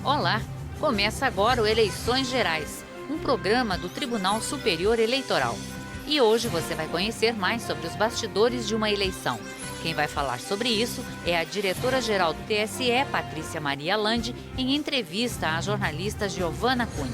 Olá! Começa agora o Eleições Gerais, um programa do Tribunal Superior Eleitoral. E hoje você vai conhecer mais sobre os bastidores de uma eleição. Quem vai falar sobre isso é a diretora-geral do TSE, Patrícia Maria Lande, em entrevista à jornalista Giovana Cunha.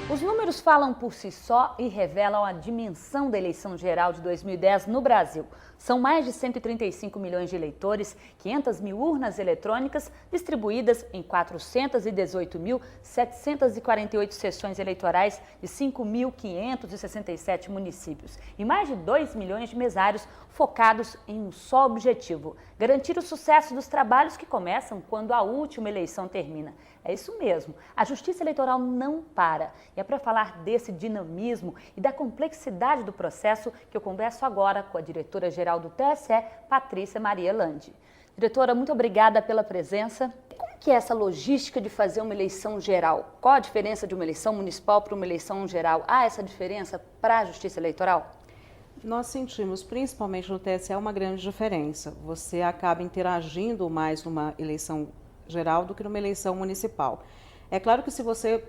Os números falam por si só e revelam a dimensão da eleição geral de 2010 no Brasil. São mais de 135 milhões de eleitores, 500 mil urnas eletrônicas distribuídas em 418.748 sessões eleitorais de 5.567 municípios e mais de 2 milhões de mesários focados em um só objetivo: garantir o sucesso dos trabalhos que começam quando a última eleição termina. É isso mesmo, a Justiça Eleitoral não para. E é para falar desse dinamismo e da complexidade do processo que eu converso agora com a diretora-geral do TSE, Patrícia Maria Lande. Diretora, muito obrigada pela presença. Como que é essa logística de fazer uma eleição geral? Qual a diferença de uma eleição municipal para uma eleição geral? Há essa diferença para a Justiça Eleitoral? Nós sentimos, principalmente no TSE, uma grande diferença. Você acaba interagindo mais numa eleição geral do que numa eleição municipal. É claro que se você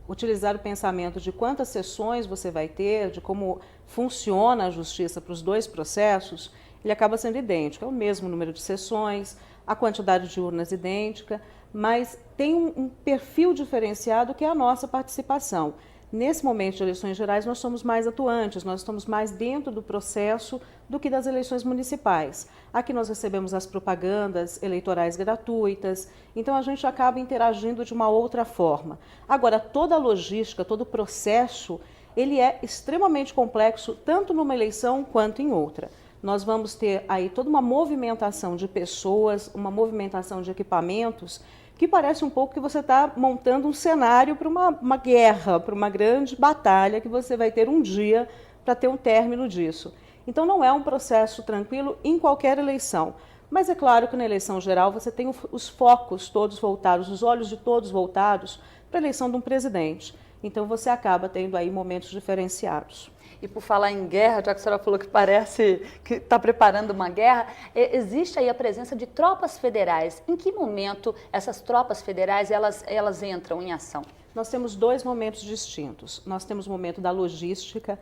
utilizar o pensamento de quantas sessões você vai ter, de como funciona a justiça para os dois processos, ele acaba sendo idêntico. É o mesmo número de sessões, a quantidade de urnas idêntica, mas tem um perfil diferenciado que é a nossa participação. Nesse momento de eleições gerais, nós somos mais atuantes, nós estamos mais dentro do processo do que das eleições municipais. Aqui nós recebemos as propagandas eleitorais gratuitas, então a gente acaba interagindo de uma outra forma. Agora, toda a logística, todo o processo, ele é extremamente complexo, tanto numa eleição quanto em outra. Nós vamos ter aí toda uma movimentação de pessoas, uma movimentação de equipamentos, que parece um pouco que você está montando um cenário para uma guerra, para uma grande batalha que você vai ter um dia para ter um término disso. Então não é um processo tranquilo em qualquer eleição. Mas é claro que na eleição geral você tem os focos todos voltados, os olhos de todos voltados para a eleição de um presidente. Então você acaba tendo aí momentos diferenciados. E por falar em guerra, já que a senhora falou que parece que está preparando uma guerra, existe aí a presença de tropas federais. Em que momento essas tropas federais elas entram em ação? Nós temos dois momentos distintos. Nós temos o momento da logística,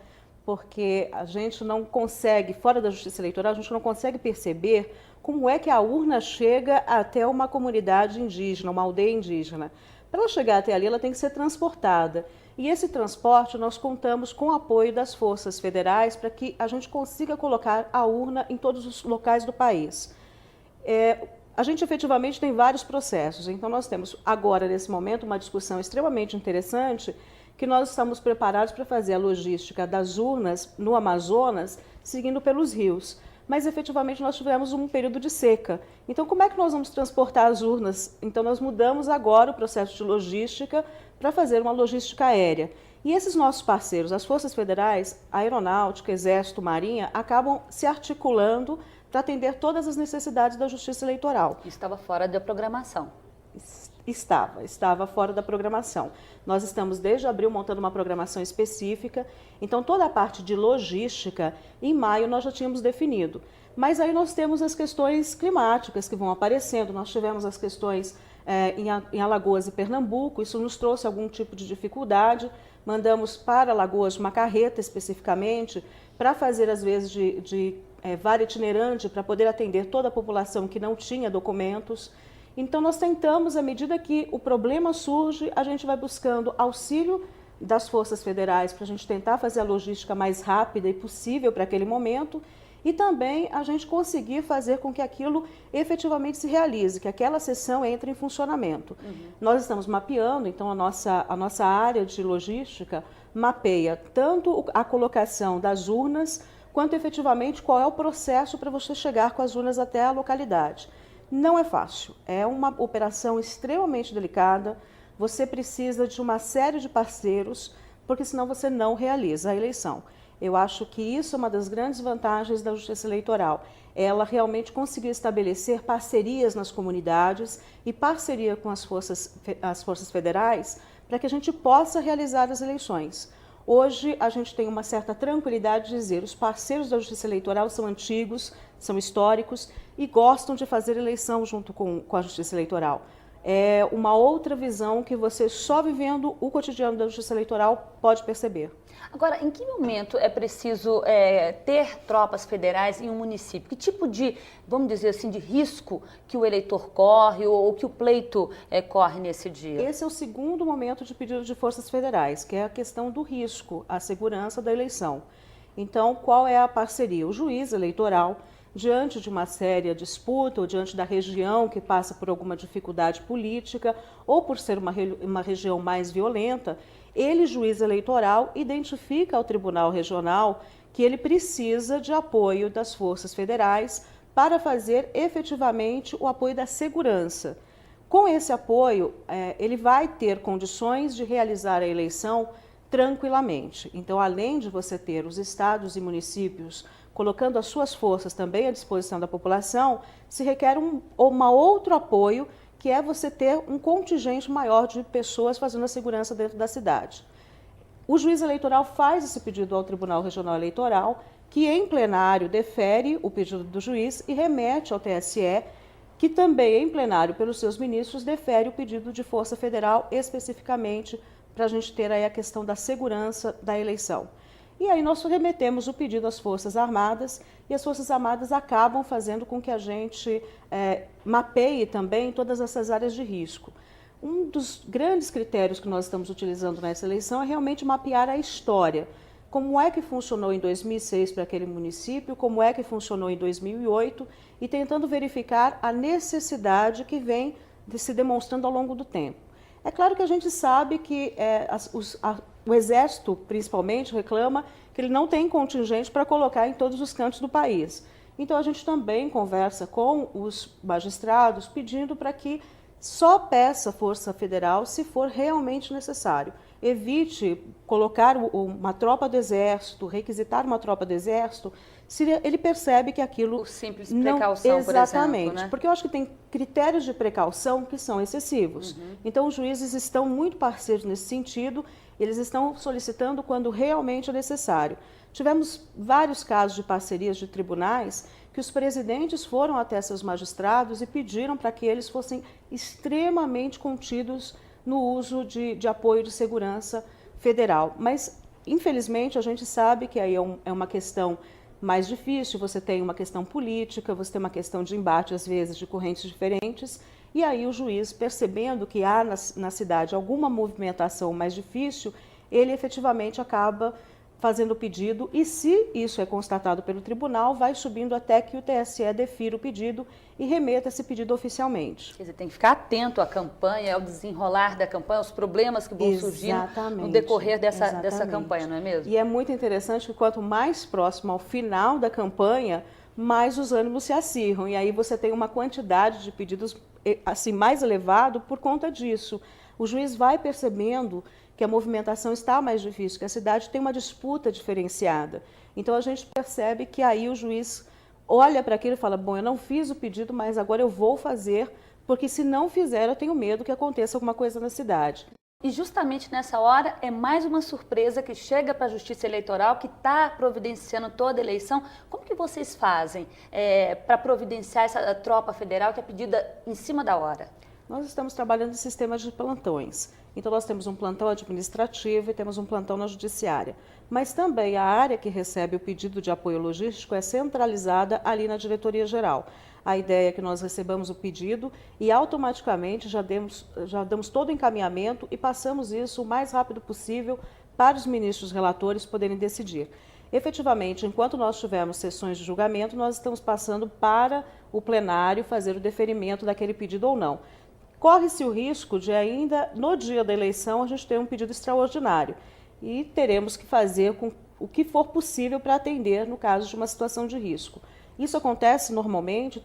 porque a gente não consegue, fora da Justiça Eleitoral, a gente não consegue perceber como é que a urna chega até uma comunidade indígena, uma aldeia indígena. Para ela chegar até ali, ela tem que ser transportada. E esse transporte nós contamos com o apoio das forças federais para que a gente consiga colocar a urna em todos os locais do país. A gente efetivamente tem vários processos, então nós temos agora, nesse momento, uma discussão extremamente interessante, que nós estamos preparados para fazer a logística das urnas no Amazonas, seguindo pelos rios. Mas efetivamente nós tivemos um período de seca. Então como é que nós vamos transportar as urnas? Então nós mudamos agora o processo de logística para fazer uma logística aérea. E esses nossos parceiros, as forças federais, a Aeronáutica, Exército, Marinha, acabam se articulando para atender todas as necessidades da Justiça Eleitoral. Estava fora da programação. Estava fora da programação. Nós estamos desde abril montando uma programação específica, então toda a parte de logística, em maio nós já tínhamos definido. Mas aí nós temos as questões climáticas que vão aparecendo, nós tivemos as questões em Alagoas e Pernambuco, isso nos trouxe algum tipo de dificuldade, mandamos para Alagoas uma carreta especificamente, para fazer às vezes de vara itinerante, para poder atender toda a população que não tinha documentos. Então nós tentamos, à medida que o problema surge, a gente vai buscando auxílio das forças federais para a gente tentar fazer a logística mais rápida e possível para aquele momento e também a gente conseguir fazer com que aquilo efetivamente se realize, que aquela sessão entre em funcionamento. Nós estamos mapeando, então a nossa área de logística mapeia tanto a colocação das urnas, quanto efetivamente qual é o processo para você chegar com as urnas até a localidade. Não é fácil, é uma operação extremamente delicada, você precisa de uma série de parceiros, porque senão você não realiza a eleição. Eu acho que isso é uma das grandes vantagens da Justiça Eleitoral. Ela realmente conseguiu estabelecer parcerias nas comunidades e parceria com as forças federais para que a gente possa realizar as eleições. Hoje a gente tem uma certa tranquilidade de dizer os parceiros da Justiça Eleitoral são antigos, são históricos e gostam de fazer eleição junto com a Justiça Eleitoral. é uma outra visão que você só vivendo o cotidiano da Justiça Eleitoral pode perceber. Agora, em que momento é preciso ter tropas federais em um município? Que tipo de, vamos dizer assim, de risco que o eleitor corre ou que o pleito corre nesse dia? Esse é o segundo momento de pedido de forças federais, que é a questão do risco, a segurança da eleição. Então, qual é a parceria? O juiz eleitoral, diante de uma séria disputa ou diante da região que passa por alguma dificuldade política ou por ser uma região mais violenta, ele, juiz eleitoral, identifica ao Tribunal Regional que ele precisa de apoio das forças federais para fazer efetivamente o apoio da segurança. Com esse apoio, ele vai ter condições de realizar a eleição tranquilamente. Então, além de você ter os estados e municípios colocando as suas forças também à disposição da população, se requer um outro apoio, que é você ter um contingente maior de pessoas fazendo a segurança dentro da cidade. O juiz eleitoral faz esse pedido ao Tribunal Regional Eleitoral, que em plenário defere o pedido do juiz e remete ao TSE, que também em plenário pelos seus ministros defere o pedido de Força Federal especificamente para a gente ter aí a questão da segurança da eleição. E aí nós remetemos o pedido às Forças Armadas e as Forças Armadas acabam fazendo com que a gente mapeie também todas essas áreas de risco. Um dos grandes critérios que nós estamos utilizando nessa eleição é realmente mapear a história. Como é que funcionou em 2006 para aquele município, como é que funcionou em 2008 e tentando verificar a necessidade que vem se demonstrando ao longo do tempo. É claro que a gente sabe que o Exército, principalmente, reclama que ele não tem contingente para colocar em todos os cantos do país. Então, a gente também conversa com os magistrados pedindo para que só peça Força Federal se for realmente necessário. Evite colocar uma tropa do Exército, requisitar uma tropa do Exército, se ele percebe que aquilo... Por simples precaução, exatamente, por exemplo, né? Porque eu acho que tem critérios de precaução que são excessivos. Então, os juízes estão muito parceiros nesse sentido, eles estão solicitando quando realmente é necessário. Tivemos vários casos de parcerias de tribunais que os presidentes foram até seus magistrados e pediram para que eles fossem extremamente contidos no uso de apoio de segurança federal. Mas, infelizmente, a gente sabe que aí é uma questão mais difícil, você tem uma questão política, você tem uma questão de embate, às vezes, de correntes diferentes, e aí o juiz, percebendo que há na cidade alguma movimentação mais difícil, ele efetivamente acaba fazendo o pedido e, se isso é constatado pelo tribunal, vai subindo até que o TSE defira o pedido e remeta esse pedido oficialmente. Quer dizer, tem que ficar atento à campanha, ao desenrolar da campanha, aos problemas que vão surgir no decorrer dessa campanha, não é mesmo? E é muito interessante que quanto mais próximo ao final da campanha, mais os ânimos se acirram. E aí você tem uma quantidade de pedidos assim, mais elevado por conta disso. O juiz vai percebendo que a movimentação está mais difícil, que a cidade tem uma disputa diferenciada. Então, a gente percebe que aí o juiz olha para aquilo e fala, bom, eu não fiz o pedido, mas agora eu vou fazer, porque se não fizer, eu tenho medo que aconteça alguma coisa na cidade. E justamente nessa hora é mais uma surpresa que chega para a Justiça Eleitoral, que está providenciando toda a eleição. Como que vocês fazem para providenciar essa tropa federal que é pedida em cima da hora? Nós estamos trabalhando em sistemas de plantões. Então, nós temos um plantão administrativo e temos um plantão na judiciária. Mas também a área que recebe o pedido de apoio logístico é centralizada ali na diretoria-geral. A ideia é que nós recebamos o pedido e automaticamente já damos todo o encaminhamento e passamos isso o mais rápido possível para os ministros relatores poderem decidir. Efetivamente, enquanto nós tivermos sessões de julgamento, nós estamos passando para o plenário fazer o deferimento daquele pedido ou não. Corre-se o risco de ainda, no dia da eleição, a gente ter um pedido extraordinário e teremos que fazer com o que for possível para atender no caso de uma situação de risco. Isso acontece normalmente,